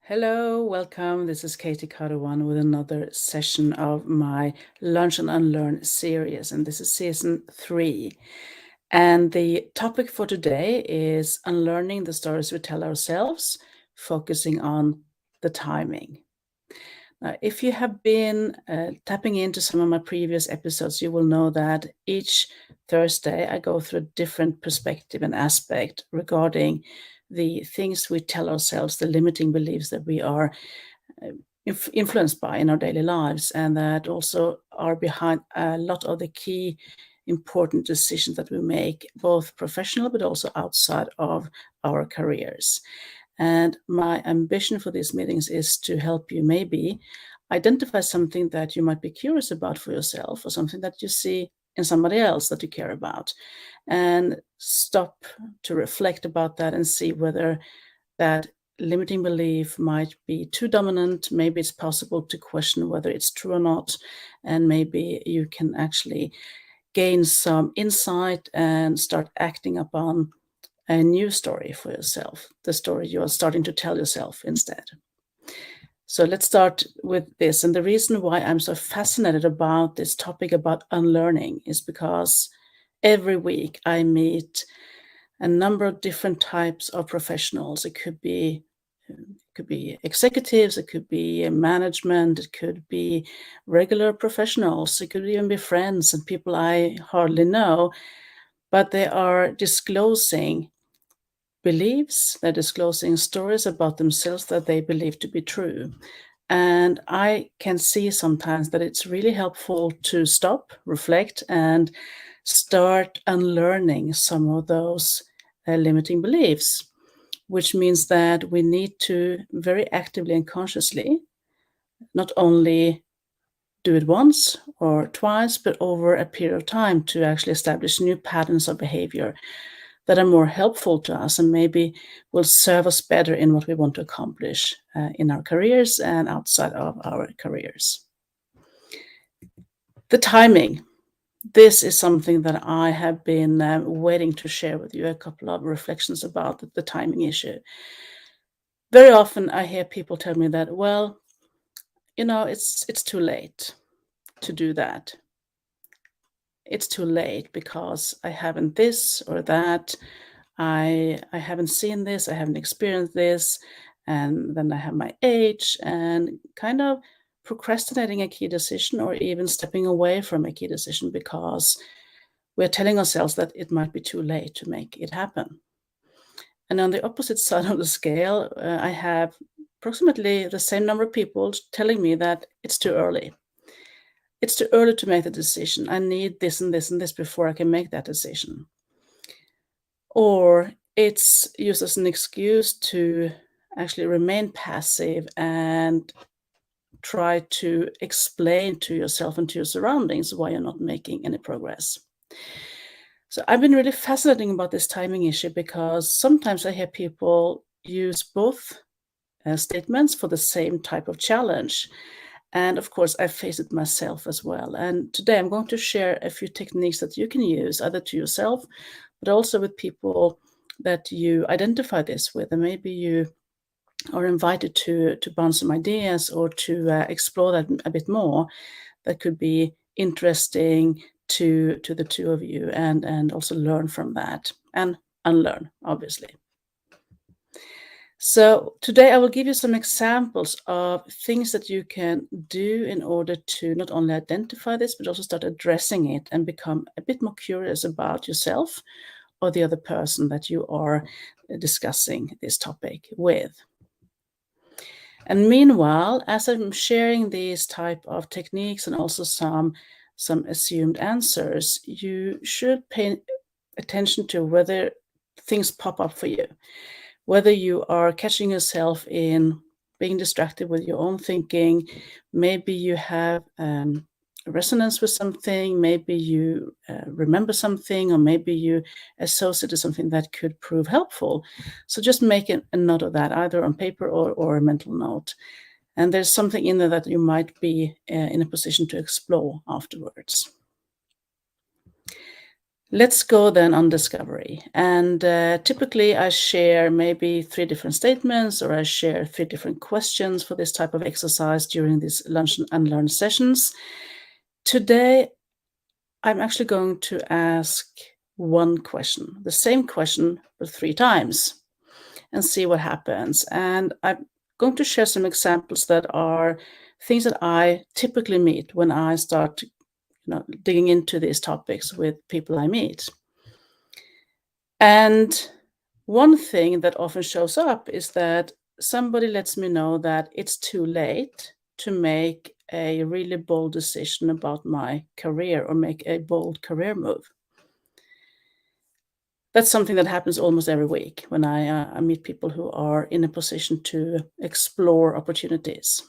Hello, welcome. This is Katie Cardowan with another session of my Learn and Unlearn series, and this is season 3. And the topic for today is unlearning the stories we tell ourselves, focusing on the timing. Now, if you have been tapping into some of my previous episodes, you will know that each Thursday I go through a different perspective and aspect regarding the things we tell ourselves, the limiting beliefs that we are influenced by in our daily lives, and that also are behind a lot of the key important decisions that we make, both professional but also outside of our careers. And my ambition for these meetings is to help you maybe identify something that you might be curious about for yourself, or something that you see in somebody else that you care about, and stop to reflect about that and see whether that limiting belief might be too dominant. Maybe it's possible to question whether it's true or not, and maybe you can actually gain some insight and start acting upon a new story for yourself, the story you are starting to tell yourself instead. So let's start with this. And the reason why I'm so fascinated about this topic about unlearning is because every week I meet a number of different types of professionals. It could be executives, it could be management, it could be regular professionals, it could even be friends and people I hardly know, but they are disclosing beliefs, they're disclosing stories about themselves that they believe to be true. And I can see sometimes that it's really helpful to stop, reflect, and start unlearning some of those limiting beliefs, which means that we need to very actively and consciously not only do it once or twice, but over a period of time to actually establish new patterns of behavior that are more helpful to us and maybe will serve us better in what we want to accomplish in our careers and outside of our careers. The timing. This is something that I have been waiting to share with you, a couple of reflections about the timing issue. Very often I hear people tell me that, well, it's too late to do that. It's too late because I haven't this or that. I haven't seen this, I haven't experienced this, and then I have my age, and kind of procrastinating a key decision or even stepping away from a key decision because we're telling ourselves that it might be too late to make it happen. And on the opposite side of the scale, I have approximately the same number of people telling me that it's too early. It's too early to make the decision. I need this and this and this before I can make that decision. Or it's used as an excuse to actually remain passive and try to explain to yourself and to your surroundings why you're not making any progress. So I've been really fascinating about this timing issue because sometimes I hear people use both statements for the same type of challenge. And of course, I face it myself as well. And today I'm going to share a few techniques that you can use either to yourself, but also with people that you identify this with. And maybe you are invited to bounce some ideas or to explore that a bit more. That could be interesting to the two of you, and also learn from that and unlearn, obviously. So today I will give you some examples of things that you can do in order to not only identify this, but also start addressing it and become a bit more curious about yourself or the other person that you are discussing this topic with. And meanwhile, as I'm sharing these type of techniques and also some assumed answers, you should pay attention to whether things pop up for you. Whether you are catching yourself in being distracted with your own thinking, maybe you have resonance with something, maybe you remember something, or maybe you associate to something that could prove helpful. So just make a note of that, either on paper or a mental note. And there's something in there that you might be in a position to explore afterwards. Let's go then on discovery. And typically I share maybe 3 different statements, or I share 3 different questions for this type of exercise during these Lunch and Unlearn sessions. Today, I'm actually going to ask one question, the same question, but 3 times, and see what happens. And I'm going to share some examples that are things that I typically meet when I start digging into these topics with people I meet. And one thing that often shows up is that somebody lets me know that it's too late to make a really bold decision about my career or make a bold career move. That's something that happens almost every week when I meet people who are in a position to explore opportunities.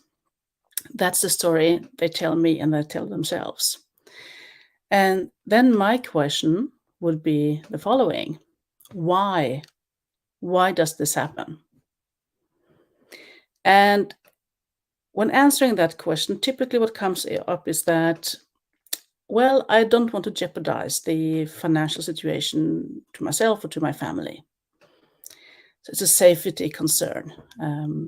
That's the story they tell me and they tell themselves. And then my question would be the following: why? Why does this happen? And when answering that question, typically what comes up is that, well, I don't want to jeopardize the financial situation to myself or to my family. So it's a safety concern.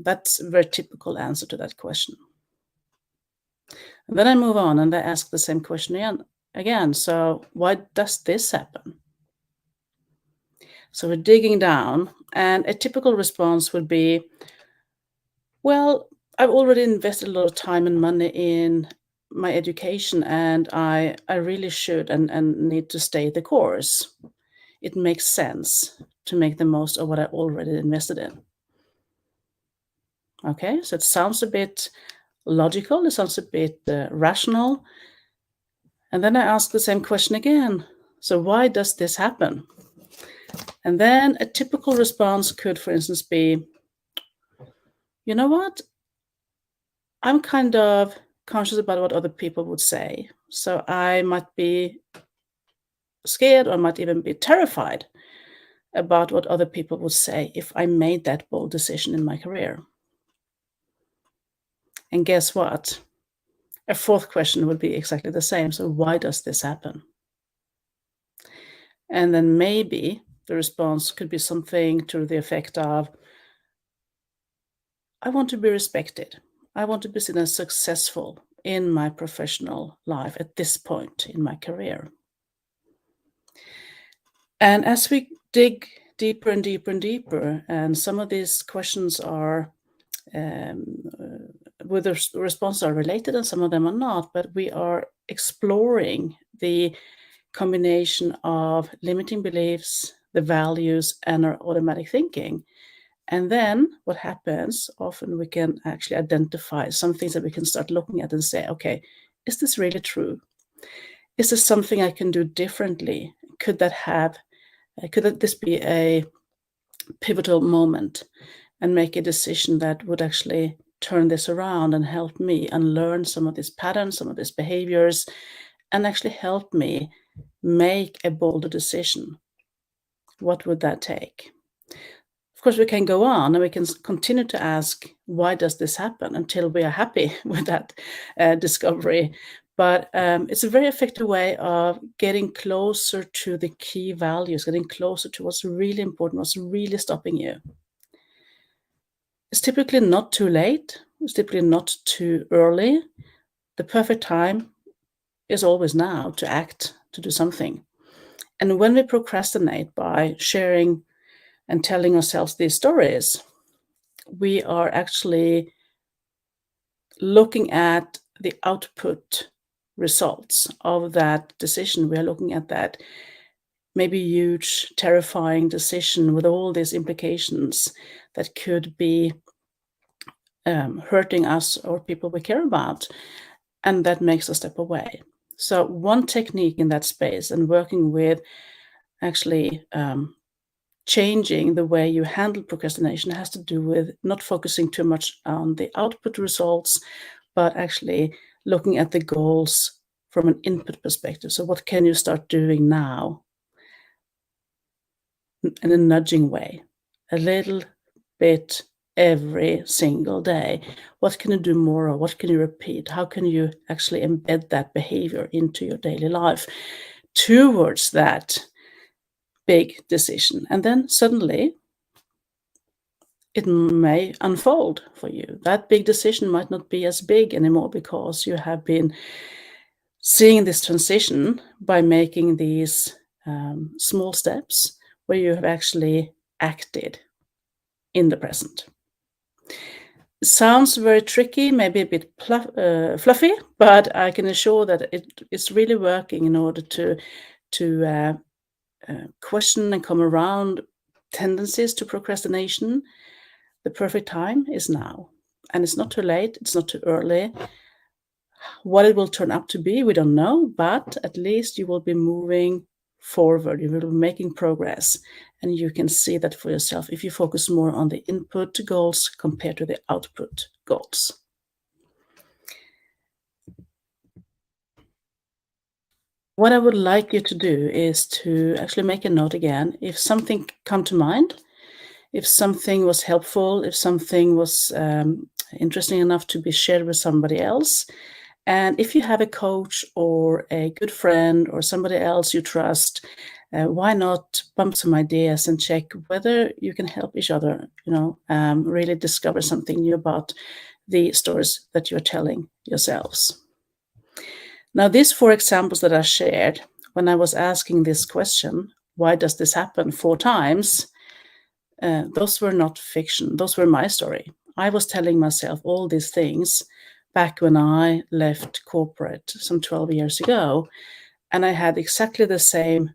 That's a very typical answer to that question. And then I move on and I ask the same question again. So why does this happen? So we're digging down, and a typical response would be, well, I've already invested a lot of time and money in my education, and I really should and need to stay the course. It makes sense to make the most of what I already invested in. Okay, so it sounds a bit logical, it sounds a bit rational. And then I ask the same question again. So why does this happen? And then a typical response could, for instance, be, you know what? I'm kind of conscious about what other people would say. So I might be scared, or I might even be terrified about what other people would say if I made that bold decision in my career. And guess what? A fourth question would be exactly the same. So why does this happen? And then maybe the response could be something to the effect of, I want to be respected. I want to be seen as successful in my professional life at this point in my career. And as we dig deeper and deeper and deeper, and some of these questions are with the responses are related and some of them are not, but we are exploring the combination of limiting beliefs, the values, and our automatic thinking. And then what happens, often we can actually identify some things that we can start looking at and say, okay, is this really true? Is this something I can do differently? Could this be a pivotal moment and make a decision that would actually turn this around and help me unlearn some of these patterns, some of these behaviors, and actually help me make a bolder decision? What would that take? Of course, we can go on and we can continue to ask, why does this happen, until we are happy with that discovery. But it's a very effective way of getting closer to the key values, getting closer to what's really important, what's really stopping you. It's typically not too late. It's typically not too early. The perfect time is always now to act, to do something. And when we procrastinate by sharing and telling ourselves these stories, we are actually looking at the output results of that decision. We are looking at that maybe huge, terrifying decision with all these implications that could be hurting us or people we care about, and that makes us step away. So one technique in that space, and working with actually changing the way you handle procrastination, has to do with not focusing too much on the output results, but actually looking at the goals from an input perspective. So what can you start doing now in a nudging way, a little bit every single day? What can you do more of? What can you repeat? How can you actually embed that behavior into your daily life towards that big decision. And then suddenly it may unfold for you. That big decision might not be as big anymore because you have been seeing this transition by making these small steps where you have actually acted in the present. Sounds very tricky, maybe a bit fluffy, but I can assure that it's really working in order to question and come around tendencies to procrastination. The perfect time is now, and it's not too late, it's not too early. What it will turn out to be, we don't know, but at least you will be moving forward, you will be making progress, and you can see that for yourself if you focus more on the input goals compared to the output goals. What I would like you to do is to actually make a note again. If something come to mind, if something was helpful, if something was interesting enough to be shared with somebody else, and if you have a coach or a good friend or somebody else you trust, why not bump some ideas and check whether you can help each other, really discover something new about the stories that you're telling yourselves. Now, these 4 examples that I shared, when I was asking this question, why does this happen 4 times? Those were not fiction. Those were my story. I was telling myself all these things back when I left corporate some 12 years ago, and I had exactly the same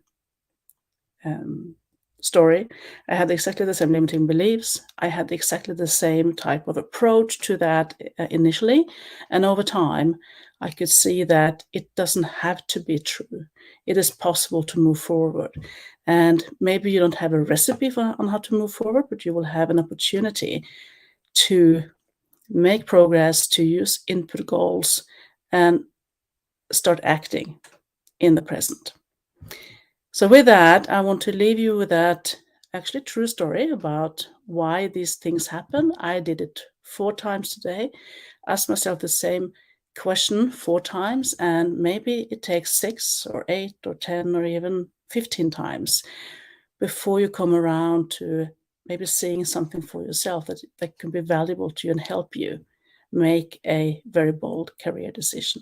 story. I had exactly the same limiting beliefs. I had exactly the same type of approach to that initially. And over time, I could see that it doesn't have to be true. It is possible to move forward. And maybe you don't have a recipe on how to move forward, but you will have an opportunity to make progress, to use input goals, and start acting in the present. So with that, I want to leave you with that actually true story about why these things happen. I did it 4 times today, asked myself the same question 4 times, and maybe it takes 6 or 8 or 10 or even 15 times before you come around to maybe seeing something for yourself that can be valuable to you and help you make a very bold career decision,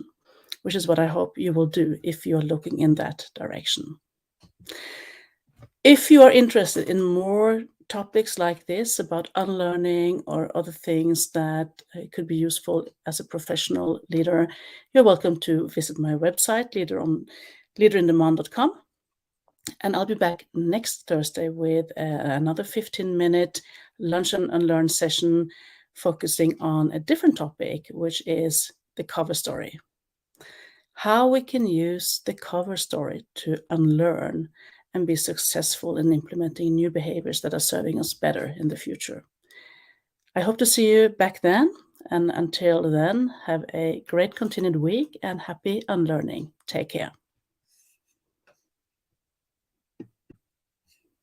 which is what I hope you will do if you're looking in that direction. If you are interested in more topics like this about unlearning or other things that could be useful as a professional leader, you're welcome to visit my website, leaderinDemand.com. And I'll be back next Thursday with another 15-minute Lunch and Unlearn session focusing on a different topic, which is the cover story. How we can use the cover story to unlearn and be successful in implementing new behaviors that are serving us better in the future. I hope to see you back then. And until then, have a great continued week and happy unlearning. Take care.